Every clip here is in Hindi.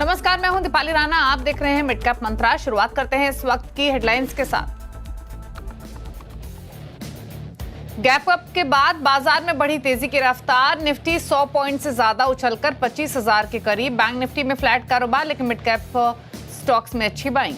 नमस्कार, मैं हूं दीपाली राणा। आप देख रहे हैं मिड कैप मंत्रा। शुरुआत करते हैं इस वक्त की हेडलाइंस के साथ। गैप अप के बाद बाजार में बढ़ी तेजी की रफ्तार। निफ्टी 100 पॉइंट से ज्यादा उछलकर 25,000 के करीब। बैंक निफ्टी में फ्लैट कारोबार, लेकिन मिड कैप स्टॉक्स में अच्छी बाइंग।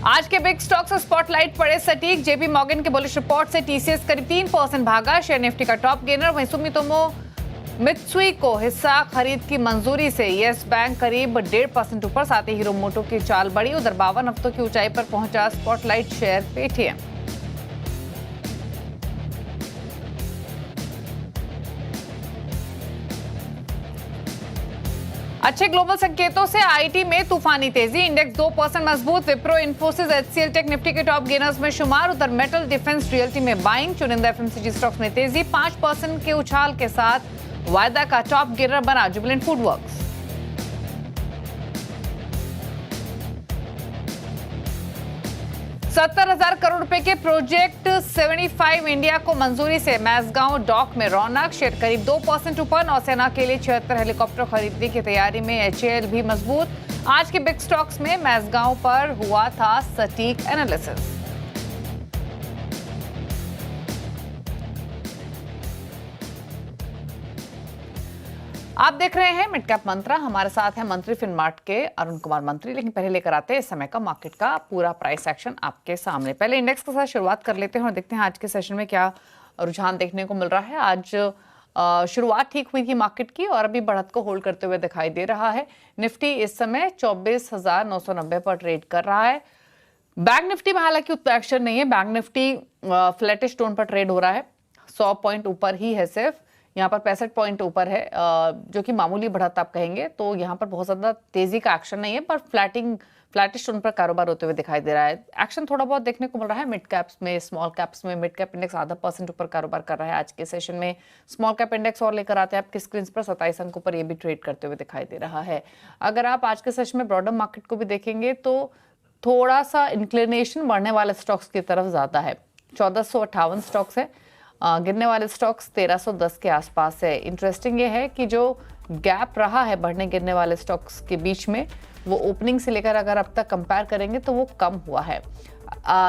आज के बिग स्टॉक्स और स्पॉटलाइट पड़े सटीक। जेपी मॉर्गन के बुलिश रिपोर्ट से टीसीएस करीब 3% भागा। शेयर निफ्टी का टॉप गेनर। वहीं सुमितोमो मित्सुई को हिस्सा खरीद की मंजूरी से यस बैंक करीब 1.5% ऊपर। साथ ही हीरो मोटो की चाल बढ़ी। उधर 52 हफ्तों की ऊंचाई पर पहुंचा स्पॉटलाइट शेयर पेटीएम। अच्छे ग्लोबल संकेतों से आईटी में तूफानी तेजी। इंडेक्स 2% मजबूत। विप्रो, इन्फोसिस, एचसीएल टेक निफ्टी के टॉप गेनर्स में शुमार। उधर मेटल, डिफेंस, रियल्टी में बाइंग। चुनिंदा एफएमसीजी स्टॉक्स में तेजी। 5% के उछाल के साथ वायदा का टॉप गेनर बना जुबिलेंट फूडवर्क्स। $70,000 करोड़ रुपए के प्रोजेक्ट 75 इंडिया को मंजूरी से मैसगांव डॉक में रौनक। शेयर करीब 2% ऊपर। नौसेना के लिए 76 हेलीकॉप्टर खरीदने की तैयारी में एचएएल भी मजबूत। आज के बिग स्टॉक्स में मैसगांव पर हुआ था सटीक एनालिसिस। आप देख रहे हैं मिड कैप मंत्रा। हमारे साथ है मंत्री फिनमार्ट के अरुण कुमार मंत्री। लेकिन पहले लेकर आते हैं इस समय का मार्केट का पूरा प्राइस एक्शन आपके सामने। पहले इंडेक्स के साथ शुरुआत कर लेते हैं और देखते हैं आज के सेशन में क्या रुझान देखने को मिल रहा है। आज शुरुआत ठीक हुई थी मार्केट की और अभी बढ़त को होल्ड करते हुए दिखाई दे रहा है। निफ्टी इस समय 24,990 पर ट्रेड कर रहा है। बैंक निफ्टी में हालांकि उतना एक्शन नहीं है। बैंक निफ्टी फ्लैटिश टोन पर ट्रेड हो रहा है। 100 पॉइंट ऊपर ही है सिर्फ। यहाँ पर 65 पॉइंट ऊपर है, जो कि मामूली बढ़त आप कहेंगे। तो यहाँ पर बहुत ज्यादा तेजी का एक्शन नहीं है, पर फ्लैटिश टोन पर कारोबार होते हुए दिखाई दे रहा है। एक्शन थोड़ा बहुत देखने को मिल रहा है मिड कैप्स में, स्मॉल कैप्स में। मिड कैप इंडेक्स आधा % ऊपर कारोबार कर रहा है आज के सेशन में। स्मॉल कैप इंडेक्स और लेकर आते हैं आपकी स्क्रीन पर 27 अंकों पर, ये भी ट्रेड करते हुए दिखाई दे रहा है। अगर आप आज के सेशन में ब्रॉडर मार्केट को भी देखेंगे तो थोड़ा सा इंक्लिनेशन बढ़ने वाले स्टॉक्स की तरफ ज्यादा है। 1458 स्टॉक्स है। गिरने वाले स्टॉक्स 1310 के आसपास है। इंटरेस्टिंग ये है कि जो गैप रहा है बढ़ने गिरने वाले स्टॉक्स के बीच में, वो ओपनिंग से लेकर अगर अब तक कंपेयर करेंगे तो वो कम हुआ है।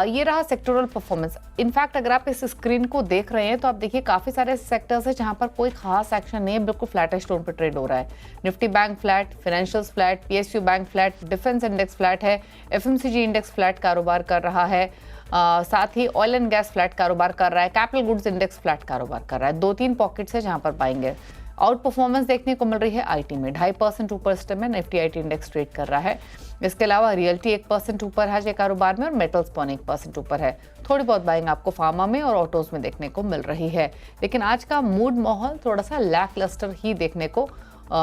ये रहा सेक्टोरल परफॉर्मेंस। इनफैक्ट अगर आप इस स्क्रीन को देख रहे हैं तो आप देखिए काफी सारे सेक्टर्स है जहां पर कोई खास एक्शन नहीं है, बिल्कुल फ्लैटिश टोन पर ट्रेड हो रहा है। Nifty bank flat, financials flat, PSU bank flat, defence index flat है, एफएमसीजी इंडेक्स फ्लैट कारोबार कर रहा है। साथ ही ऑयल एंड गैस फ्लैट कारोबार कर रहा है। कैपिटल गुड्स इंडेक्स फ्लैट कारोबार कर रहा है। 2-3 पॉकेट्स है जहां पर बाइंग है। आउट परफॉर्मेंस देखने को मिल रही है आईटी में। 2.5% ऊपर इस टाइम में निफ्टी आईटी इंडेक्स ट्रेड कर रहा है। इसके अलावा रियल्टी 1% ऊपर है आज कारोबार में और मेटल्स 1% ऊपर है। थोड़ी बहुत बाइंग आपको फार्मा में और ऑटोज में देखने को मिल रही है। लेकिन आज का मूड माहौल थोड़ा सा लैकलस्टर ही देखने को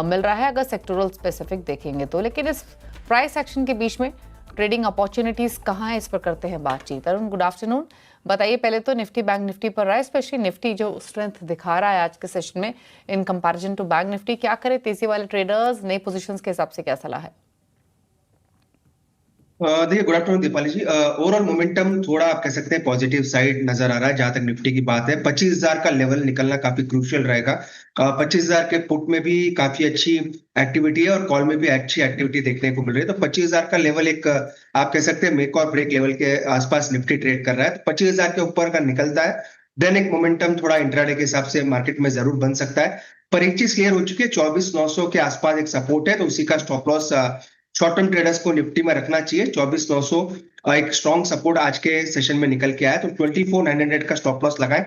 मिल रहा है अगर सेक्टोरल स्पेसिफिक देखेंगे तो। लेकिन इस प्राइस एक्शन के बीच में ट्रेडिंग अपॉर्चुनिटीज कहाँ है, इस पर करते हैं बातचीत। Arun, good afternoon. बताइए पहले तो निफ्टी बैंक निफ्टी पर रहा है, स्पेशली निफ्टी जो स्ट्रेंथ दिखा रहा है आज के सेशन में in comparison to bank Nifty, क्या करे तेजी वाले ट्रेडर्स, नई पोजीशंस के हिसाब से क्या सलाह है? देखिए, गुड आफ्टरनून दीपाली जी। ओवरऑल मोमेंटम थोड़ा आप कह सकते हैं पॉजिटिव साइड नजर आ रहा है। जहां तक निफ्टी की बात है, 25,000 का लेवल निकलना काफी क्रूशियल रहेगा। 25,000 के पुट में भी काफी अच्छी एक्टिविटी है और कॉल में भी अच्छी एक्टिविटी देखने को मिल रही है। तो 25,000 का लेवल एक आप कह सकते हैं मेक और ब्रेक लेवल के आसपास निफ्टी ट्रेड कर रहा है। तो 25,000 के ऊपर का निकलता है, देन एक मोमेंटम थोड़ा इंट्राडे के हिसाब से मार्केट में जरूर बन सकता है। पर एक चीज क्लियर हो चुकी है, 24,900 के आसपास एक सपोर्ट है, तो उसी का stop loss short term traders को निफ्टी में रखना चाहिए। 24,900 एक स्ट्रॉन्ग सपोर्ट आज के सेशन में निकल के आया, तो 24,900 का स्टॉप लॉस लगाएं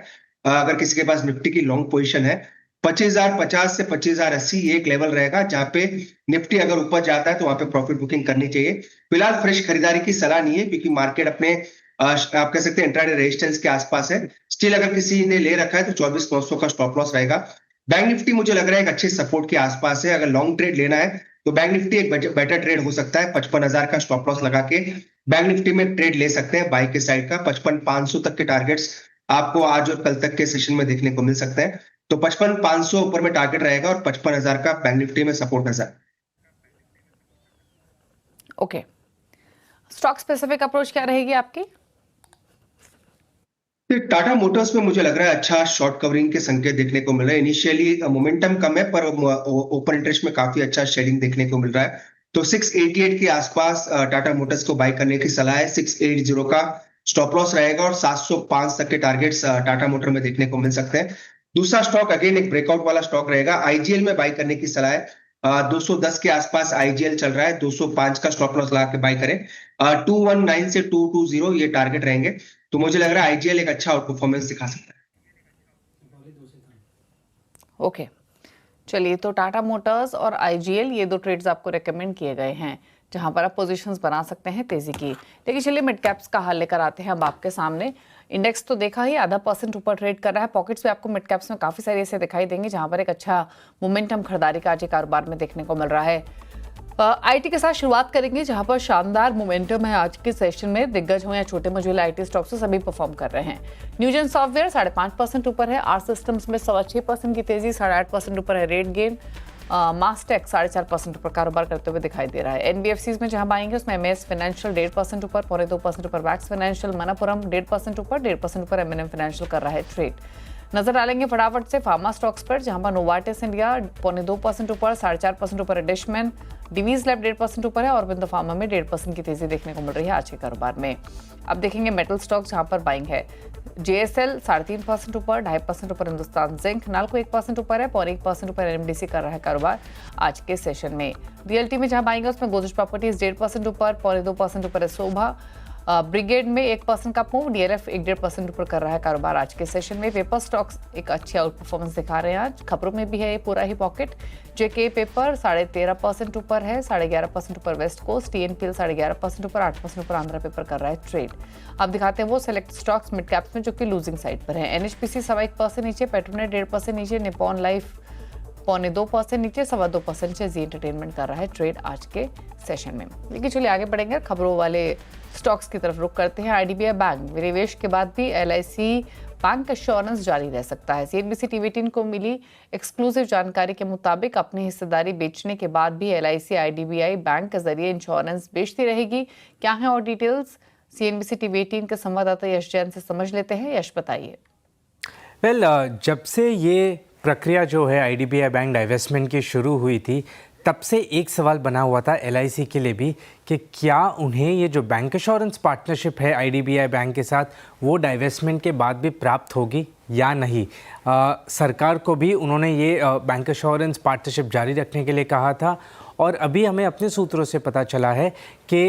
अगर किसी के पास निफ्टी की लॉन्ग पोजीशन है। 25,050 से 25,080 एक लेवल रहेगा जहां पे निफ्टी अगर ऊपर जाता है तो वहां पे प्रॉफिट बुकिंग करनी चाहिए। फिलहाल फ्रेश खरीदारी की सलाह नहीं है क्योंकि मार्केट अपने आप कह सकते हैं इंट्राडे रेजिस्टेंस के आसपास है। स्टिल अगर किसी ने ले रखा है तो 24,900 का स्टॉप लॉस रहेगा। बैंक निफ्टी मुझे लग रहा है एक अच्छे सपोर्ट के आसपास है। अगर लॉन्ग ट्रेड लेना है तो बैंक निफ्टी एक बेटर ट्रेड हो सकता है। 55,000 का स्टॉप लॉस लगा के बैंक निफ्टी में ट्रेड ले सकते हैं बाई के साइड का। 55,500 तक के टारगेट्स आपको आज और कल तक के सेशन में देखने को मिल सकते हैं। तो 55,500 ऊपर में टारगेट रहेगा और 55,000 का बैंक निफ्टी में सपोर्ट नजर। ओके, स्टॉक स्पेसिफिक अप्रोच क्या रहेगी आपकी? फिर टाटा मोटर्स में मुझे लग रहा है अच्छा शॉर्ट कवरिंग के संकेत देखने को मिल रहे हैं। इनिशियली मोमेंटम कम है पर ओपन इंटरेस्ट में काफी अच्छा शेडिंग देखने को मिल रहा है। तो 688 के आसपास टाटा मोटर्स को बाय करने की सलाह है। 680 का स्टॉप लॉस रहेगा और 705 तक के टारगेट्स टाटा मोटर में देखने को मिल सकते हैं। दूसरा स्टॉक अगेन एक ब्रेकआउट वाला स्टॉक रहेगा। आईजीएल में बाय करने की सलाह है। 210 के आसपास आईजीएल चल रहा है। 205 का स्टॉप लॉस लगा के बाय करें। 219 से 220 ये टारगेट रहेंगे। तो मुझे लग रहा है आईजीएल एक अच्छा आउट परफॉर्मेंस दिखा सकता है। ओके, चलिए, तो टाटा मोटर्स और आईजीएल ये दो ट्रेड्स आपको रेकमेंड किए गए हैं जहां पर आप पोजीशंस बना सकते हैं तेजी की। लेकिन चलिए मिड कैप्स का हाल लेकर आते हैं अब आपके सामने। इंडेक्स तो देखा ही आधा % ऊपर ट्रेड कर रहा है। पॉकेट्स भी आपको मिड कैप्स में काफी सारी ऐसे दिखाई देंगे जहां पर एक अच्छा मोमेंटम खरीदारी का आज कारोबार में देखने को मिल रहा है। आईटी के साथ शुरुआत करेंगे जहां पर शानदार मोमेंटम है आज के सेशन में। दिग्गज हो या छोटे मझोले आईटी स्टॉक्स सभी परफॉर्म कर रहे हैं। न्यूजन सॉफ्टवेयर 5.5% ऊपर है। आर सिस्टम्स में 6.25% की तेजी, 8.5% ऊपर है रेट गेन। मास्टेक 4.5% ऊपर कारोबार करते हुए दिखाई दे रहा है। एनबीएफसीज में जहां पाएंगे उसमें एमएस फाइनेंशियल 1.5% ऊपर, 2.25% ऊपर मैक्स फाइनेंशियल, मणप्पुरम 1.5% ऊपर, 1.5% ऊपर एमएनएम फाइनेंशियल कर रहा है ट्रेड। नजर डालेंगे फटाफट से फार्मा स्टॉक्स पर जहां पर नोवार्टिस इंडिया 2.25% ऊपर, 4.5% ऊपर है डिशमैन, डिवीज लैब 1.5% ऊपर है और बिंदु फार्मा में 1.5% की तेजी देखने को मिल रही है आज के कारोबार में। अब देखेंगे मेटल स्टॉक जहां पर बाइंग है। जेएसएल 3.5% ऊपर, 2.5% ऊपर हिंदुस्तान जिंक, नाल्को 1% ऊपर है, 0.1% ऊपर एनएमडीसी कर रहा है कारोबार आज के सेशन में। डीएलटी में जहां बाइंग है उसमें गोदरेज प्रॉपर्टीज 1.5% ऊपर, 2.2% ऊपर है शोभा, ब्रिगेड में 1% का मूव, डीएलएफ 1.5% ऊपर कर रहा है कारोबार आज के सेशन में। पेपर स्टॉक्स एक अच्छी आउट परफॉर्मेंस दिखा रहे हैं आज। खबरों में भी है ये पूरा ही पॉकेट। जेके पेपर 13.5% ऊपर है, 11.5% ऊपर वेस्ट कोस्ट, टीएनपीएल 11.5% ऊपर, 8% ऊपर आंध्रा पेपर कर रहा है ट्रेड। अब दिखाते हैं वो सेलेक्ट स्टॉक्स मिड कैप्स में जो कि लूजिंग साइड पर है। एनएचपीसी 1.25% नीचे, पेट्रोनेट 1.5% नीचे, निप्पॉन लाइफ 2.25% नीचे, 2.25% से जी एंटरटेनमेंट कर रहा है ट्रेड आज के सेशन में। लेकिन चलिए आगे बढ़ेंगे, खबरों वाले स्टॉक्स की तरफ रुख करते हैं। आईडीबीआई बैंक विनिवेश के बाद भी एलआईसी बैंक एश्योरेंस जारी रह सकता है। सीएनबीसी टीवी 18 को मिली एक्सक्लूसिव जानकारी के मुताबिक अपनी हिस्सेदारी बेचने के बाद भी एलआईसी आईडीबीआई बैंक के जरिए इंश्योरेंस बेचती रहेगी। क्या है और डिटेल्स, सीएनबीसी टीवी 18 के संवाददाता यश जैन से समझ लेते हैं। यश, बताइए। वेल, जब से ये प्रक्रिया जो है आईडीबीआई बैंक डाइवेस्टमेंट की शुरू हुई थी, तब से एक सवाल बना हुआ था एलआईसी के लिए भी कि क्या उन्हें ये जो बैंक एश्योरेंस पार्टनरशिप है आईडीबीआई बैंक के साथ वो डाइवेस्टमेंट के बाद भी प्राप्त होगी या नहीं। सरकार को भी उन्होंने ये बैंक एश्योरेंस पार्टनरशिप जारी रखने के लिए कहा था और अभी हमें अपने सूत्रों से पता चला है कि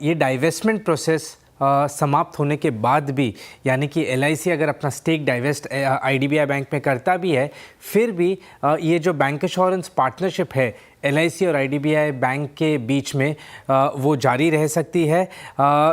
ये डाइवेस्टमेंट प्रोसेस समाप्त होने के बाद भी, यानी कि एलआईसी अगर अपना स्टेक डाइवेस्ट आईडीबीआई बैंक में करता भी है, फिर भी ये जो बैंक एश्योरेंस पार्टनरशिप है एलआईसी और आईडीबीआई बैंक के बीच में वो जारी रह सकती है।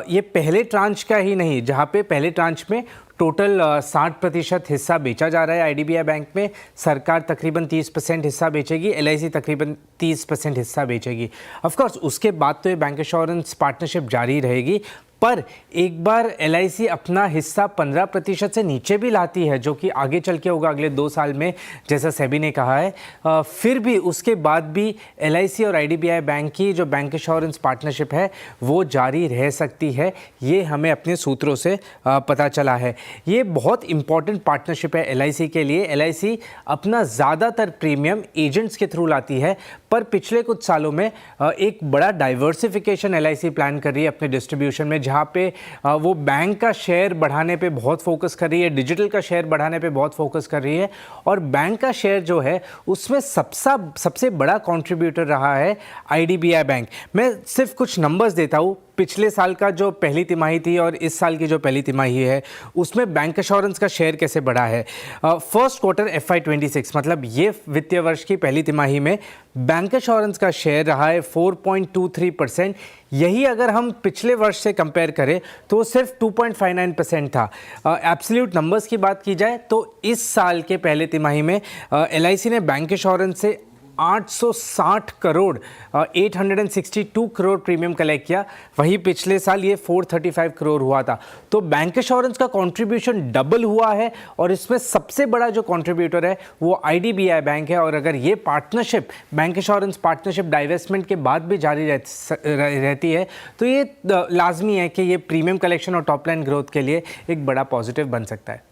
ये पहले ट्रांच का ही नहीं, जहाँ पे पहले ट्रांच में टोटल 60% हिस्सा बेचा जा रहा है आईडीबीआई बैंक में, सरकार तकरीबन 30% हिस्सा बेचेगी, एलआईसी तकरीबन 30% हिस्सा बेचेगी। ऑफ कोर्स उसके बाद तो ये बैंक एश्योरेंस पार्टनरशिप जारी रहेगी, पर एक बार एलआईसी अपना हिस्सा 15% से नीचे भी लाती है, जो कि आगे चल के होगा अगले 2 साल में, जैसा सेबी ने कहा है, फिर भी उसके बाद भी एलआईसी और आईडीबीआई बैंक की जो बैंक एश्योरेंस पार्टनरशिप है वो जारी रह सकती है। ये हमें अपने सूत्रों से पता चला है। ये बहुत इंपॉर्टेंट पार्टनरशिप है एलआईसी के लिए। एलआईसी अपना ज़्यादातर प्रीमियम एजेंट्स के थ्रू लाती है, पर पिछले कुछ सालों में एक बड़ा डाइवर्सिफिकेशन एलआईसी प्लान कर रही है अपने डिस्ट्रीब्यूशन में, जहाँ पे वो बैंक का शेयर बढ़ाने पे बहुत फोकस कर रही है, डिजिटल का शेयर बढ़ाने पे बहुत फोकस कर रही है, और बैंक का शेयर जो है उसमें सबसे बड़ा कंट्रीब्यूटर रहा है आईडीबीआई बैंक। मैं सिर्फ कुछ नंबर्स देता हूँ। पिछले साल का जो पहली तिमाही थी और इस साल की जो पहली तिमाही है उसमें बैंक एश्योरेंस का शेयर कैसे बढ़ा है। फर्स्ट क्वार्टर FY26 मतलब ये वित्तीय वर्ष की पहली तिमाही में बैंक एश्योरेंस का शेयर रहा है 4.23%। यही अगर हम पिछले वर्ष से कंपेयर करें तो सिर्फ 2.59% था। एब्सोल्यूट नंबर्स की बात की जाए तो इस साल के पहले तिमाही में एलआईसी ने बैंक एश्योरेंस से 860 करोड़ 862 करोड़ प्रीमियम कलेक्ट किया। वहीं पिछले साल ये 435 करोड़ हुआ था। तो बैंक इंश्योरेंस का कंट्रीब्यूशन डबल हुआ है और इसमें सबसे बड़ा जो कंट्रीब्यूटर है वो IDBI बैंक है। और अगर ये partnership, bank insurance partnership divestment के बाद भी जारी रहती है तो ये लाजमी है कि ये प्रीमियम कलेक्शन और टॉप लाइन ग्रोथ के लिए एक बड़ा पॉजिटिव बन सकता है।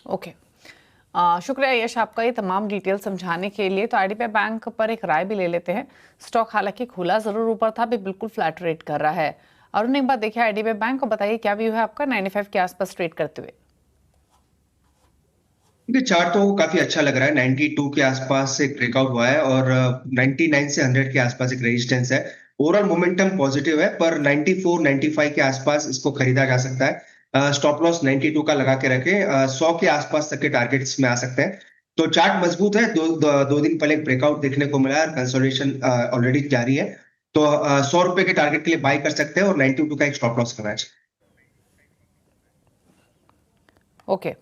ओके, शुक्रिया यश आपका ये तमाम डिटेल समझाने के लिए। तो IDBI बैंक पर एक राय भी ले लेते हैं। स्टॉक हालांकि खुला जरूर ऊपर था, अभी बिल्कुल फ्लैट ट्रेड कर रहा है। अरुण एक बार देखिए IDBI बैंक को, बताइए क्या व्यू है आपका 95 के आसपास ट्रेड करते हुए? चार्ट तो काफी अच्छा लग रहा है। 92 के आसपास एक ब्रेकआउट हुआ है और 99 से 100 के आसपास एक रेजिस्टेंस है। ओवरऑल मोमेंटम पॉजिटिव है, पर 94 95 के आसपास इसको खरीदा जा सकता है। स्टॉप लॉस 92 का लगा के रखें। 100 के आसपास तक के टारगेट्स में आ सकते हैं। तो चार्ट मजबूत है। दो दिन पहले एक ब्रेकआउट देखने को मिला है। कंसोलिडेशन ऑलरेडी जारी है। तो 100 रुपए के टारगेट के लिए बाय कर सकते हैं और 92 का एक स्टॉप लॉस करना चाहिए। ओके,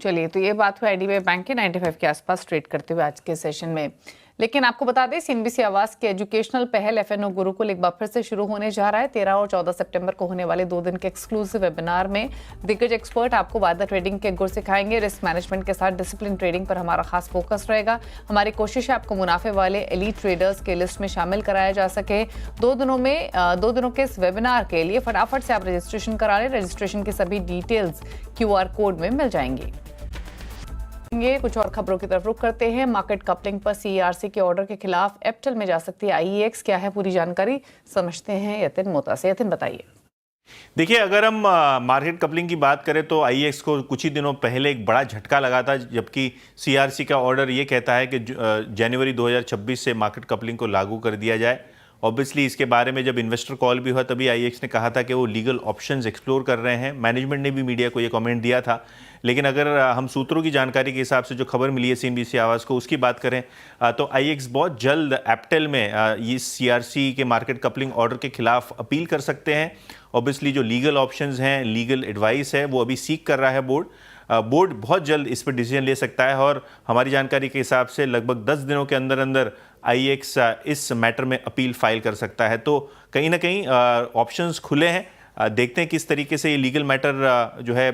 चलिए, तो ये बात हुई IDBI बैंक के 95 के आसपास ट्रेड करते हुए आज के सेशन में। लेकिन आपको बता दें, CNBC आवास के एजुकेशनल पहल FNO गुरुकुल एक बार फिर से शुरू होने जा रहा है। 13 और 14 सितंबर को होने वाले 2 दिन के एक्सक्लूसिव वेबिनार में दिग्गज एक्सपर्ट आपको वादा ट्रेडिंग के गुर सिखाएंगे। रिस्क मैनेजमेंट के साथ डिसिप्लिन ट्रेडिंग पर हमारा खास फोकस रहेगा। हमारी कोशिश है आपको मुनाफे वाले एलीट ट्रेडर्स के लिस्ट में शामिल कराया जा सके। 2 दिनों के इस वेबिनार के लिए फटाफट से आप रजिस्ट्रेशन करा लें। रजिस्ट्रेशन की सभी डिटेल्स QR कोड में मिल जाएंगी। ये कुछ और खबरों की तरफ रुख करते हैं। मार्केट कपलिंग पर CERC के ऑर्डर के खिलाफ एप्टल में जा सकती है IEX। क्या है पूरी जानकारी, समझते हैं यतिन मोता से। यतिन बताइए। देखिए, अगर हम मार्केट कपलिंग की बात करें तो IEX को कुछ ही दिनों पहले एक बड़ा झटका लगा था, जबकि CERC का ऑर्डर ये कहता है कि जनवरी 2026 से मार्केट कपलिंग को लागू कर दिया जाए। ऑब्वियसली इसके बारे में जब इन्वेस्टर कॉल भी हुआ तभी IEX ने कहा था कि वो लीगल ऑप्शंस एक्सप्लोर कर रहे हैं। मैनेजमेंट ने भी मीडिया को ये कमेंट दिया था। लेकिन अगर हम सूत्रों की जानकारी के हिसाब से जो खबर मिली है CNBC आवाज़ को, उसकी बात करें तो IEX बहुत जल्द एप्टल में इस CERC के मार्केट कपलिंग ऑर्डर के खिलाफ अपील कर सकते हैं। ऑब्वियसली जो लीगल ऑप्शंस हैं, लीगल एडवाइस है, वो अभी सीक कर रहा है बोर्ड बहुत जल्द इस पर डिसीजन ले सकता है। और हमारी जानकारी के हिसाब से लगभग 10 दिनों के अंदर अंदर IEX इस मैटर में अपील फाइल कर सकता है। तो कहीं ना कहीं ऑप्शंस खुले हैं। देखते हैं किस तरीके से ये लीगल मैटर जो है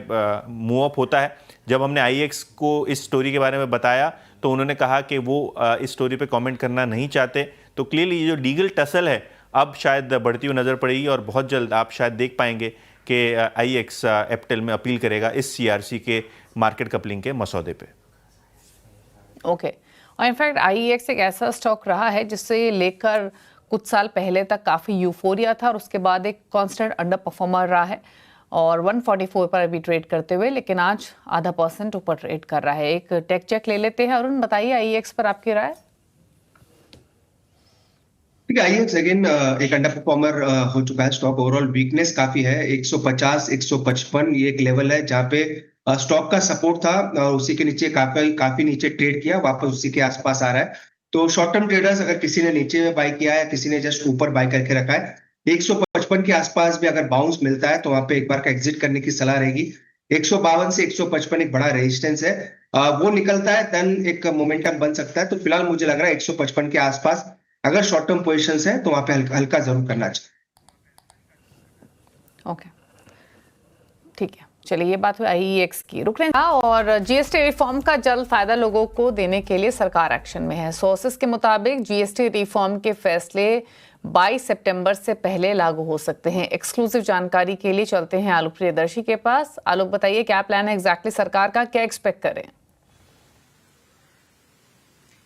मूव अप होता है। जब हमने IEX को इस स्टोरी के बारे में बताया तो उन्होंने कहा कि वो इस स्टोरी पे कमेंट करना नहीं चाहते। तो क्लियरली ये जो लीगल टसल है अब शायद बढ़ती हुई नज़र पड़ेगी और बहुत जल्द आप शायद देख पाएंगे कि IEX एप्टल में अपील करेगा इस CERC के मार्केट कपलिंग के मसौदे पे। ओके, और इनफैक्ट IEX एक ऐसा स्टॉक रहा है जिससे लेकर कुछ साल पहले तक काफ़ी यूफोरिया था और उसके बाद एक कांस्टेंट अंडर परफॉर्मर रहा है और 144 पर अभी ट्रेड करते हुए, लेकिन आज 0.5% ऊपर ट्रेड कर रहा है। एक टेक चेक ले लेते हैं। अरुण बताइए IEX पर आपकी राय। ठीक है, IEX अगेन एक अंडर परफॉर्मर हो चुका है स्टॉक। ओवरऑल वीकनेस काफी है। 150 155 ये एक लेवल है जहाँ पे स्टॉक का सपोर्ट था और उसी के नीचे काफी नीचे ट्रेड किया, वापस उसी के आसपास आ रहा है। तो शॉर्ट टर्म ट्रेडर्स, अगर किसी ने नीचे में बाय किया है, किसी ने जस्ट ऊपर बाय करके रखा है, 155 के आसपास भी अगर बाउंस मिलता है तो वहां पे एक बार का एग्जिट करने की सलाह रहेगी। 152 से 155 एक बड़ा रेजिस्टेंस है, वो निकलता है देन एक मोमेंटम बन सकता है। तो फिलहाल मुझे लग रहा है 155 के आसपास अगर शॉर्ट टर्म पोजीशंस है तो वहां पे हल्का जरूर करना चाहिए। ओके, ठीक है, चलिए, ये बात हुई IEX की। रुक रहे हैं। और GST रिफॉर्म का जल्द फायदा लोगों को देने के लिए सरकार एक्शन में है। सोर्सेस के मुताबिक GST रिफॉर्म के फैसले 22 सितंबर से पहले लागू हो सकते हैं। एक्सक्लूसिव जानकारी के लिए चलते हैं आलोक प्रियदर्शी के पास। आलोक बताइए क्या प्लान है एग्जैक्टली सरकार का, क्या एक्सपेक्ट करें?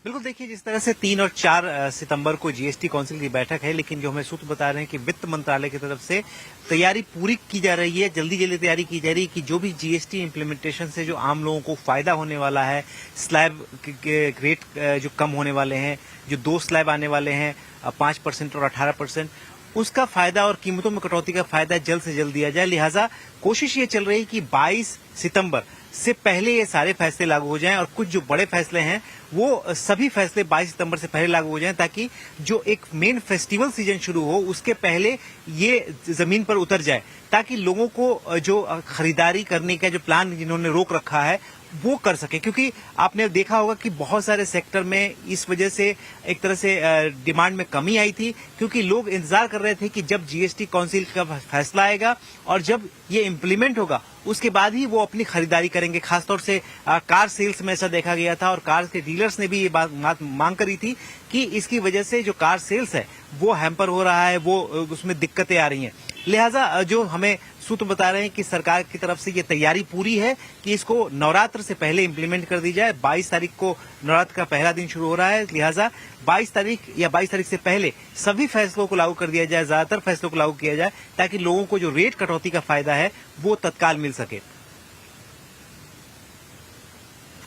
बिल्कुल, देखिए, जिस तरह से 3 और 4 सितंबर को GST काउंसिल की बैठक है, लेकिन जो हमें सूत्र बता रहे हैं कि वित्त मंत्रालय की तरफ से तैयारी पूरी की जा रही है, जल्दी तैयारी की जा रही है कि जो भी GST इम्प्लीमेंटेशन से जो आम लोगों को फायदा होने वाला है, स्लैब के रेट जो कम होने वाले हैं, जो 2 स्लैब आने वाले हैं 5% और 18%, उसका फायदा और कीमतों में कटौती का फायदा जल्द से जल्द दिया जाए। लिहाजा कोशिश ये चल रही है कि 22 सितंबर से पहले ये सारे फैसले लागू हो जाएं और कुछ जो बड़े फैसले हैं वो सभी फैसले 22 सितंबर से पहले लागू हो जाएं, ताकि जो एक मेन फेस्टिवल सीजन शुरू हो उसके पहले ये जमीन पर उतर जाए, ताकि लोगों को जो खरीदारी करने का जो प्लान जिन्होंने रोक रखा है वो कर सके, क्योंकि आपने देखा होगा कि बहुत सारे सेक्टर में इस वजह से एक तरह से डिमांड में कमी आई थी, क्योंकि लोग इंतजार कर रहे थे कि जब जीएसटी काउंसिल का फैसला आएगा और जब ये इम्प्लीमेंट होगा उसके बाद ही वो अपनी खरीदारी करेंगे। खासतौर से कार सेल्स में ऐसा देखा गया था और कार के डीलर्स ने भी ये बात मांग करी थी कि इसकी वजह से जो कार सेल्स है वो हैम्पर हो रहा है, वो उसमें दिक्कतें आ रही हैं। लिहाजा जो हमें सूत्र बता रहे हैं कि सरकार की तरफ से ये तैयारी पूरी है कि इसको नवरात्र से पहले इंप्लीमेंट कर दी जाए। 22 तारीख को नवरात्र का पहला दिन शुरू हो रहा है, लिहाजा 22 तारीख या 22 तारीख से पहले सभी फैसलों को लागू कर दिया जाए, ज्यादातर फैसलों को लागू किया जाए, ताकि लोगों को जो रेट कटौती का फायदा है वो तत्काल मिल सके।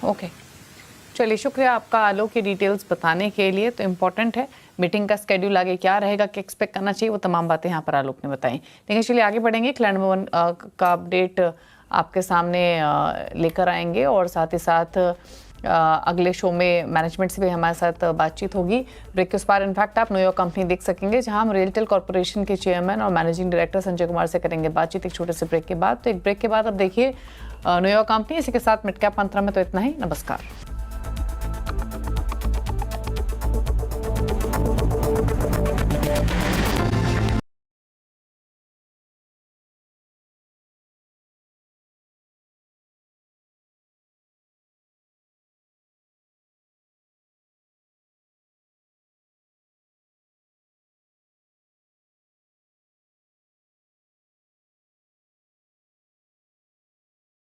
ओके, चलिए शुक्रिया आपका आलोक की डिटेल्स बताने के लिए। तो इम्पोर्टेंट है मीटिंग का स्केड्यूल आगे क्या रहेगा, क्या एक्सपेक्ट करना चाहिए, वो तमाम बातें यहाँ पर आलोक ने बताई। लेकिन चलिए आगे बढ़ेंगे, क्लैंड भवन का अपडेट आपके सामने लेकर आएंगे और साथ ही साथ अगले शो में मैनेजमेंट से भी हमारे साथ बातचीत होगी। ब्रेक के उस पार इनफैक्ट आप न्यूयॉर्क कंपनी देख सकेंगे, जहां हम रियलटेल कॉर्पोरेशन के चेयरमैन और मैनेजिंग डायरेक्टर संजय कुमार से करेंगे बातचीत एक छोटे से ब्रेक के बाद। तो एक ब्रेक के बाद अब देखिए न्यूयॉर्क कंपनी। इसी के साथ मिड कैप मंत्रा में तो इतना ही। नमस्कार।